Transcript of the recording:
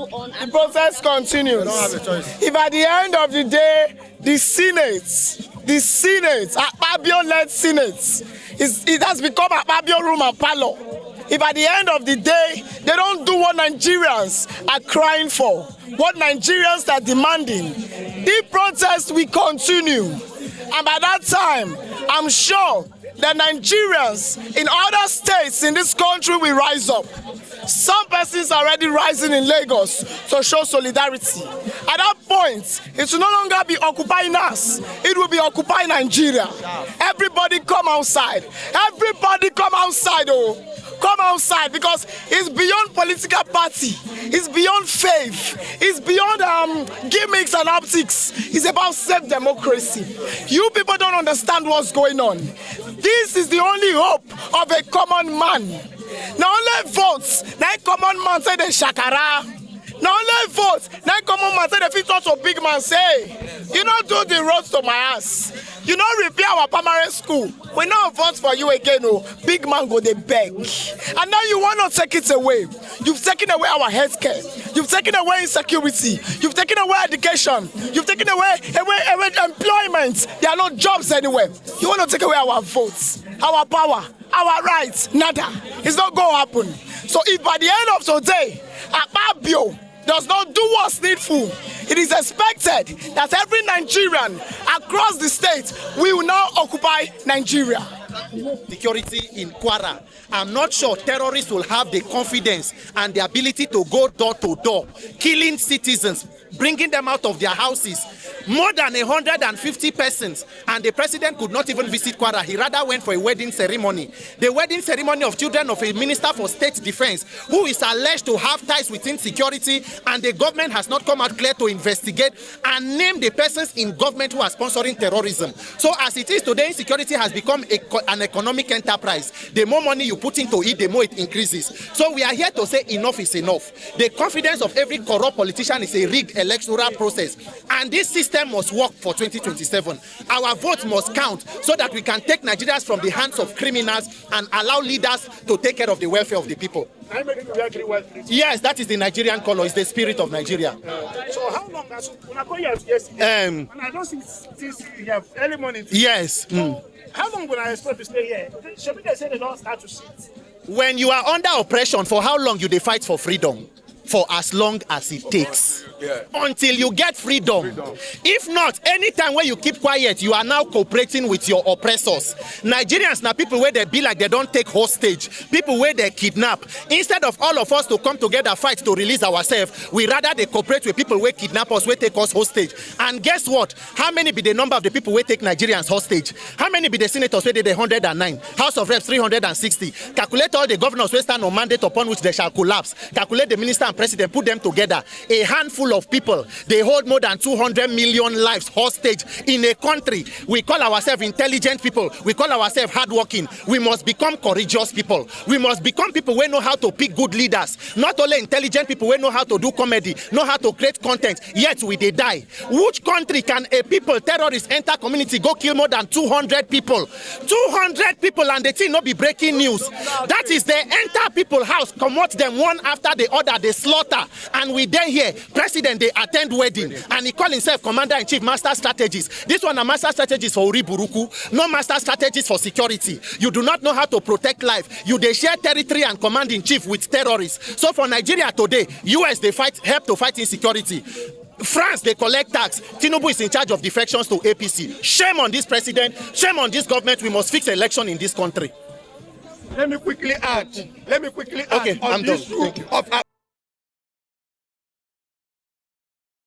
The process continues. We don't have a choice. If at the end of the day, the Senate, Akpabio-led Senate, it has become Akpabio room and parlor. If at the end of the day, they don't do what Nigerians are crying for, what Nigerians are demanding, the protest will continue. And by that time, I'm sure that Nigerians in other states in this country will rise up. Some persons are already rising in Lagos to show solidarity. At that point, it will no longer be occupying us, it will be occupying Nigeria. Everybody come outside. Everybody come outside, oh. Come outside, because it's beyond political party, it's beyond faith, it's beyond gimmicks and optics. It's about self-democracy. You people don't understand what's going on. This is the only hope of a common man. Now only votes, now common man say the shakara. Now only votes, now common man say the fit touch of big man say, you don't do the roads to my house. You don't repair our primary school. We now vote for you again, oh. Big man go they beg. And now you want to take it away. You've taken away our healthcare. You've taken away insecurity. You've taken away education. You've taken away employment. There are no jobs anywhere. You want to take away our votes, our power, our rights. Nada. It's not going to happen. So if by the end of today, Akpabio does not do what's needful, it is expected that every Nigerian across the state will now occupy Nigeria. Security in Kwara. I'm not sure terrorists will have the confidence and the ability to go door to door, killing citizens, bringing them out of their houses. More than 150 persons, and the president could not even visit Kwara. He rather went for a wedding ceremony. The wedding ceremony of children of a minister for state defense, who is alleged to have ties with insecurity, and the government has not come out clear to investigate and name the persons in government who are sponsoring terrorism. So as it is today, insecurity has become an economic enterprise. The more money you put into it, the more it increases. So we are here to say enough is enough. The confidence of every corrupt politician is a rigged electoral process, and this system must work for 2027. Our votes must count so that we can take Nigerians from the hands of criminals and allow leaders to take care of the welfare of the people. Yes, that is the Nigerian color. It's the spirit of Nigeria. So how long has and I don't see since you have early morning. Yes. How long will I expect to stay here? Should they say they don't start to sit? When you are under oppression, for how long you dey fight for freedom? For as long as it takes. Until you get freedom. If not, anytime when you keep quiet, you are now cooperating with your oppressors. Nigerians now people where they be like they don't take hostage, people where they kidnap. Instead of all of us to come together fight to release ourselves, we rather they cooperate with people where kidnap us, where take us hostage. And guess what? How many be the number of the people where take Nigerians hostage? How many be the senators where they 109? House of Reps 360. Calculate all the governors who stand on mandate upon which they shall collapse. Calculate the minister and president, put them together. A handful of people, they hold more than 200 million lives hostage in a country. We call ourselves intelligent people. We call ourselves hardworking. We must become courageous people. We must become people who know how to pick good leaders. Not only intelligent people who know how to do comedy, know how to create content, yet we they die. Which country can a people, terrorists, enter community, go kill more than 200 people? 200 people and the thing not be breaking news. That is they enter people's house, commot them one after the other, they slaughter. And we then here, president, they attend wedding. And he call himself commander-in-chief, master strategist. This one a master strategist for Uri Buruku, no master strategist for security. You do not know how to protect life. You they share territory and command-in-chief with terrorists. So for Nigeria today, US they help to fight insecurity. France, they collect tax. Tinubu is in charge of defections to APC. Shame on this president. Shame on this government. We must fix election in this country. Let me quickly add. Okay, I'm done. Of